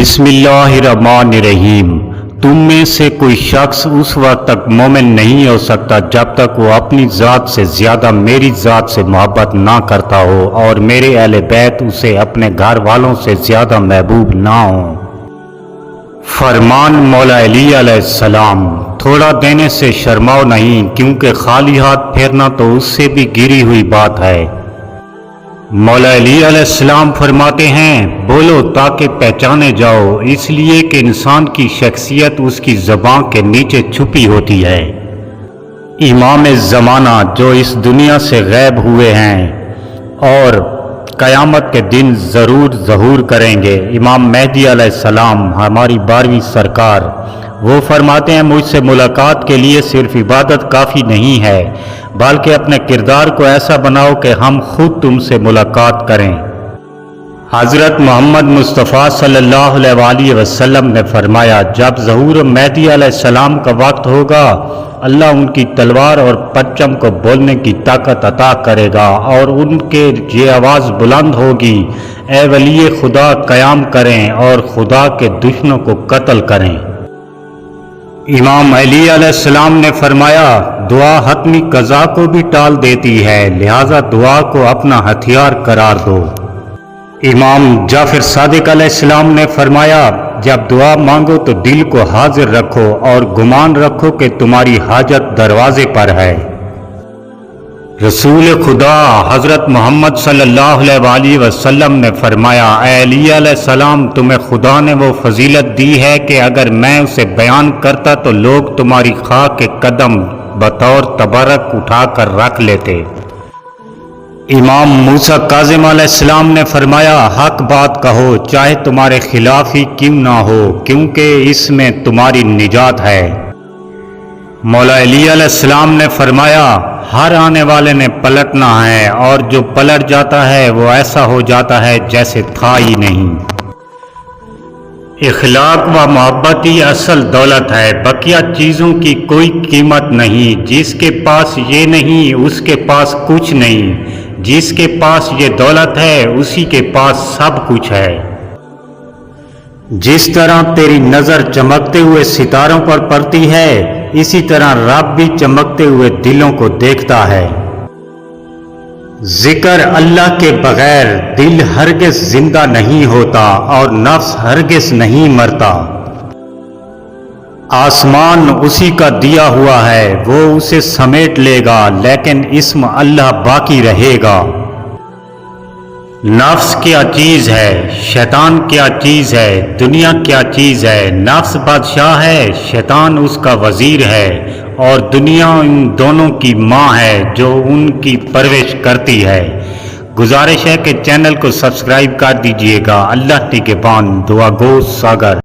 बिस्मिल्लाहिर्रहमानिर्रहीम। तुम में से कोई शख्स उस वक्त तक मोमिन नहीं हो सकता जब तक वो अपनी ज़ात से ज़्यादा मेरी ज़ात से मोहब्बत ना करता हो और मेरे अहले बैत उसे अपने घर वालों से ज़्यादा महबूब ना हो। फरमान मौला अली अलैहिस्सलाम, थोड़ा देने से शर्माओ नहीं, क्योंकि खाली हाथ फेरना तो उससे भी गिरी हुई बात है। मौला अली अलैहिस्सलाम फरमाते हैं, बोलो ताकि पहचाने जाओ, इसलिए कि इंसान की शख्सियत उसकी ज़बान के नीचे छुपी होती है। इमाम ज़माना जो इस दुनिया से गैब हुए हैं और क़यामत के दिन ज़रूर ज़हूर करेंगे, इमाम मेहदी अलैहिस्सलाम हमारी 12वीं सरकार, वो फरमाते हैं, मुझसे मुलाकात के लिए सिर्फ इबादत काफ़ी नहीं है, बल्कि अपने किरदार को ऐसा बनाओ कि हम खुद तुमसे मुलाकात करें। हज़रत मोहम्मद मुस्तफ़ा सल्लल्लाहु अलैहि वसल्लम ने फरमाया, जब ज़हूर मेहदी अलैहिस्सलाम का वक्त होगा, अल्लाह उनकी तलवार और परचम को बोलने की ताकत अता करेगा और उनके ये आवाज़ बुलंद होगी, ए वली खुदा क़याम करें और खुदा के दुश्मनों को कत्ल करें। इमाम अली अलैहिस्सलाम ने फरमाया, दुआ हतमी कज़ा को भी टाल देती है, लिहाजा दुआ को अपना हथियार करार दो। इमाम जाफर सादिक अलैहिस्सलाम ने फरमाया, जब दुआ मांगो तो दिल को हाजिर रखो और गुमान रखो कि तुम्हारी हाजत दरवाजे पर है। रसूल खुदा हज़रत मोहम्मद सल्लल्लाहु अलैहि वसल्लम ने फरमाया, ए अली अलैहिस्सलाम, तुम्हें खुदा ने वो फजीलत दी है कि अगर मैं उसे बयान करता तो लोग तुम्हारी खाक के कदम बतौर तबरक उठाकर रख लेते। इमाम मूसा काज़िम अलैहिस्सलाम ने फरमाया, हक बात कहो, चाहे तुम्हारे खिलाफ ही क्यों ना हो, क्योंकि इसमें तुम्हारी निजात है। मौला अली अलैहिस्सलाम ने फरमाया, हर आने वाले ने पलटना है और जो पलट जाता है वो ऐसा हो जाता है जैसे था ही नहीं। इखलाक व मोहब्बत ही असल दौलत है, बकिया चीज़ों की कोई कीमत नहीं। जिसके पास ये नहीं उसके पास कुछ नहीं, जिसके पास ये दौलत है उसी के पास सब कुछ है। जिस तरह तेरी नज़र चमकते हुए सितारों पर पड़ती है, इसी तरह रब भी चमकते हुए दिलों को देखता है। जिक्र अल्लाह के बगैर दिल हरगिज़ जिंदा नहीं होता और नफ्स हरगिज़ नहीं मरता। आसमान उसी का दिया हुआ है, वो उसे समेट लेगा, लेकिन इस्म अल्लाह बाकी रहेगा। नफ्स क्या चीज़ है, शैतान क्या चीज़ है, दुनिया क्या चीज़ है। नफ्स बादशाह है, शैतान उसका वज़ीर है और दुनिया इन दोनों की माँ है जो उनकी परवरिश करती है। गुजारिश है कि चैनल को सब्सक्राइब कर दीजिएगा। अल्लाह निगहबान। दुआ गो सागर।